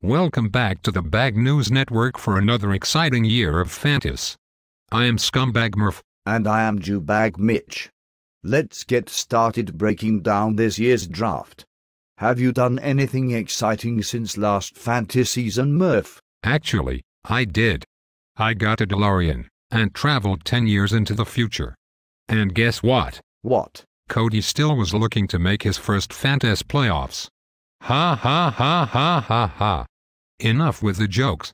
Welcome back to the Bag News Network for another exciting year of Fantas. I am Scumbag Murph. And I am Jewbag Mitch. Let's get started breaking down this year's draft. Have you done anything exciting since last Fantasy season, Murph? Actually, I did. I got a DeLorean and traveled 10 years into the future. And guess what? What? Cody still was looking to make his first Fantas playoffs. Ha ha ha ha ha ha. Enough with the jokes.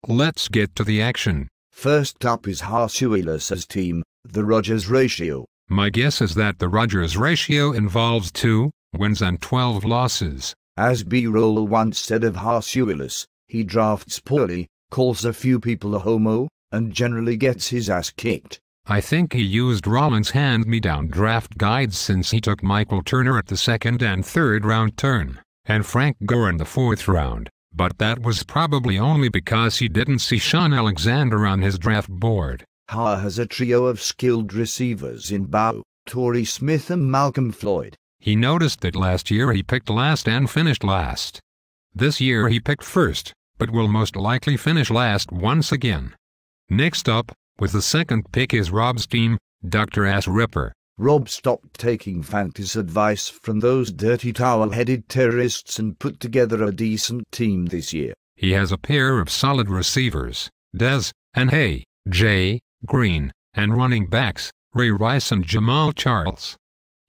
Let's get to the action. First up is Harsuilus's team, the Rogers ratio. My guess is that the Rogers ratio involves 2 wins and 12 losses. As B-Roll once said of Harsuilus, he drafts poorly, calls a few people a homo, and generally gets his ass kicked. I think he used Rollins' hand-me-down draft guides since he took Michael Turner at the 2nd and 3rd round turn, and Frank Gore in the 4th round, but that was probably only because he didn't see Sean Alexander on his draft board. Ha has a trio of skilled receivers in Bow, Torrey Smith and Malcolm Floyd. He noticed that last year he picked last and finished last. This year he picked first, but will most likely finish last once again. Next up, with the 2nd pick is Rob's team, Dr. Ass Ripper. Rob stopped taking Fantas advice from those dirty towel-headed terrorists and put together a decent team this year. He has a pair of solid receivers, Dez and Hay, Jay Green, and running backs, Ray Rice and Jamal Charles.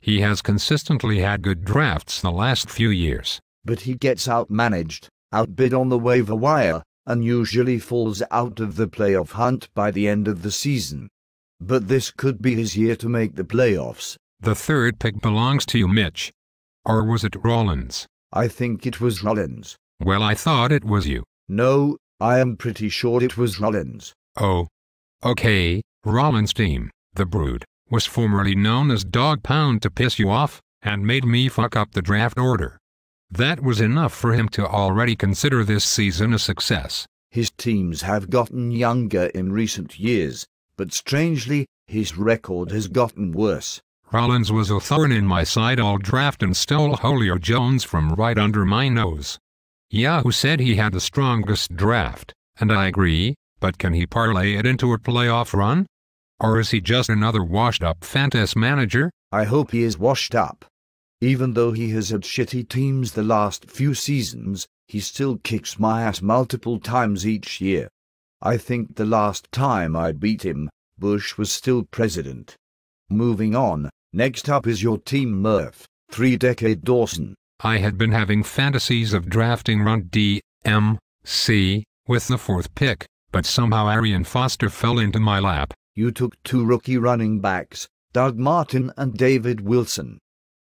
He has consistently had good drafts the last few years. But he gets outmanaged, outbid on the waiver wire, and usually falls out of the playoff hunt by the end of the season. But this could be his year to make the playoffs. The 3rd pick belongs to you, Mitch. Or was it Rollins? I think it was Rollins. Well, I thought it was you. No, I am pretty sure it was Rollins. Oh. Okay, Rollins' team, the Brood, was formerly known as Dog Pound to piss you off, and made me fuck up the draft order. That was enough for him to already consider this season a success. His teams have gotten younger in recent years, but strangely, his record has gotten worse. Rollins was a thorn in my side all draft and stole Julio Jones from right under my nose. Yahoo said he had the strongest draft, and I agree, but can he parlay it into a playoff run? Or is he just another washed-up Fantas manager? I hope he is washed up. Even though he has had shitty teams the last few seasons, he still kicks my ass multiple times each year. I think the last time I beat him, Bush was still president. Moving on, next up is your team, Murph, 3-decade Dawson. I had been having fantasies of drafting Run D, M, C, with the 4th pick, but somehow Arian Foster fell into my lap. You took 2 rookie running backs, Doug Martin and David Wilson.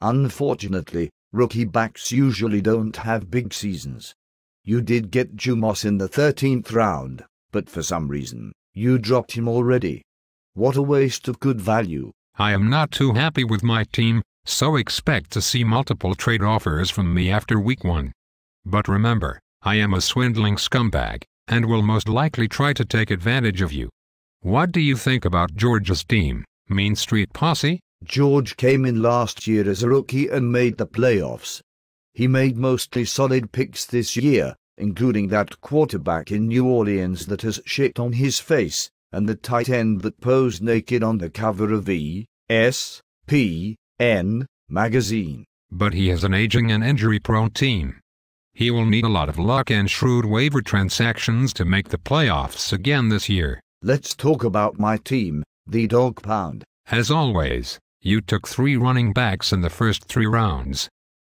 Unfortunately, rookie backs usually don't have big seasons. You did get Jumos in the 13th round, but for some reason, you dropped him already. What a waste of good value. I am not too happy with my team, so expect to see multiple trade offers from me after week 1. But remember, I am a swindling scumbag, and will most likely try to take advantage of you. What do you think about George's team, Mean Street Posse? George came in last year as a rookie and made the playoffs. He made mostly solid picks this year, including that quarterback in New Orleans that has shit on his face, and the tight end that posed naked on the cover of ESPN magazine. But he has an aging and injury-prone team. He will need a lot of luck and shrewd waiver transactions to make the playoffs again this year. Let's talk about my team, the Dog Pound. As always, you took 3 running backs in the first 3 rounds.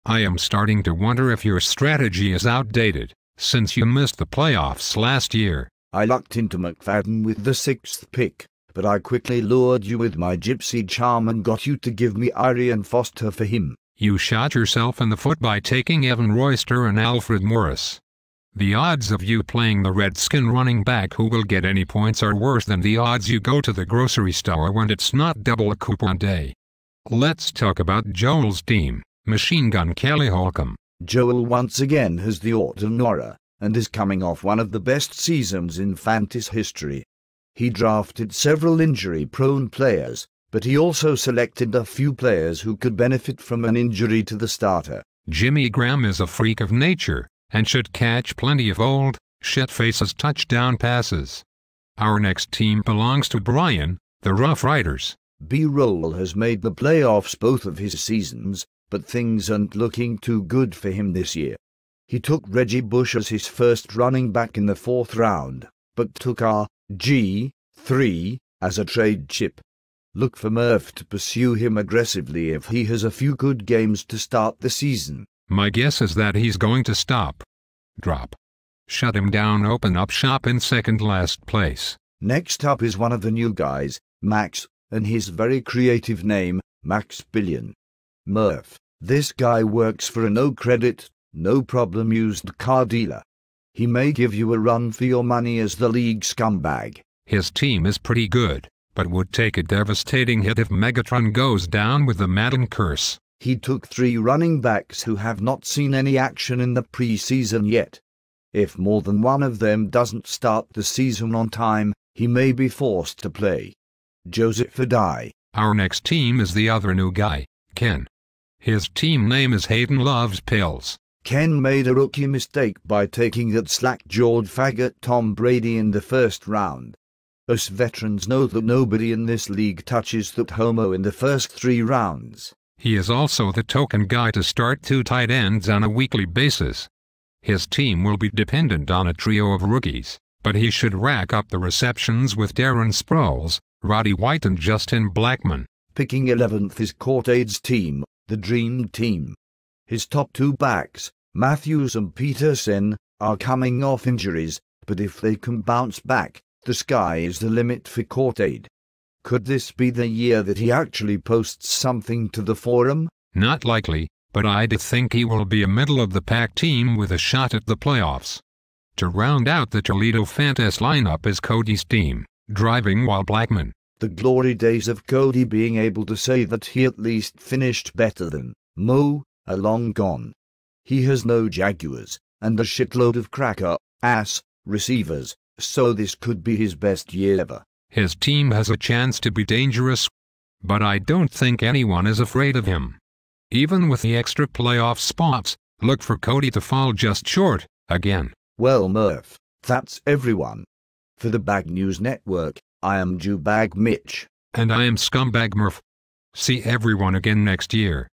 I am starting to wonder if your strategy is outdated, since you missed the playoffs last year. I lucked into McFadden with the 6th pick, but I quickly lured you with my gypsy charm and got you to give me Arian Foster for him. You shot yourself in the foot by taking Evan Royster and Alfred Morris. The odds of you playing the Redskin running back who will get any points are worse than the odds you go to the grocery store when it's not double a coupon day. Let's talk about Joel's team, Machine Gun Kelly Holcomb. Joel once again has the autumn aura, and is coming off one of the best seasons in Fantas history. He drafted several injury-prone players, but he also selected a few players who could benefit from an injury to the starter. Jimmy Graham is a freak of nature, and should catch plenty of old, shit-faces touchdown passes. Our next team belongs to Brian, the Rough Riders. B-Roll has made the playoffs both of his seasons, but things aren't looking too good for him this year. He took Reggie Bush as his first running back in the 4th round, but took our G3 as a trade chip. Look for Murph to pursue him aggressively if he has a few good games to start the season. My guess is that he's going to drop. Shut him down, open up shop in second last place. Next up is one of the new guys, Max, and his very creative name, Max Billion. Murph, this guy works for a no-credit, no-problem used car dealer. He may give you a run for your money as the league scumbag. His team is pretty good, but would take a devastating hit if Megatron goes down with the Madden curse. He took 3 running backs who have not seen any action in the preseason yet. If more than one of them doesn't start the season on time, he may be forced to play. Joseph Adai. Our next team is the other new guy, Ken. His team name is Hayden Loves Pills. Ken made a rookie mistake by taking that slack-jawed faggot Tom Brady in the 1st round. Us veterans know that nobody in this league touches that homo in the first 3 rounds. He is also the token guy to start 2 tight ends on a weekly basis. His team will be dependent on a trio of rookies, but he should rack up the receptions with Darren Sproles, Roddy White and Justin Blackmon. Picking 11th is Cortade's team, the Dream Team. His top 2 backs, Matthews and Peterson, are coming off injuries, but if they can bounce back, the sky is the limit for Cortade. Could this be the year that he actually posts something to the forum? Not likely, but I'd think he will be a middle-of-the-pack team with a shot at the playoffs. To round out the Toledo Fantas lineup is Cody's team, Driving While Blackmon. The glory days of Cody being able to say that he at least finished better than Mo are long gone. He has no Jaguars, and a shitload of cracker-ass receivers, so this could be his best year ever. His team has a chance to be dangerous, but I don't think anyone is afraid of him. Even with the extra playoff spots, look for Cody to fall just short, again. Well, Murph, that's everyone. For the Bag News Network, I am Jewbag Mitch. And I am Scumbag Murph. See everyone again next year.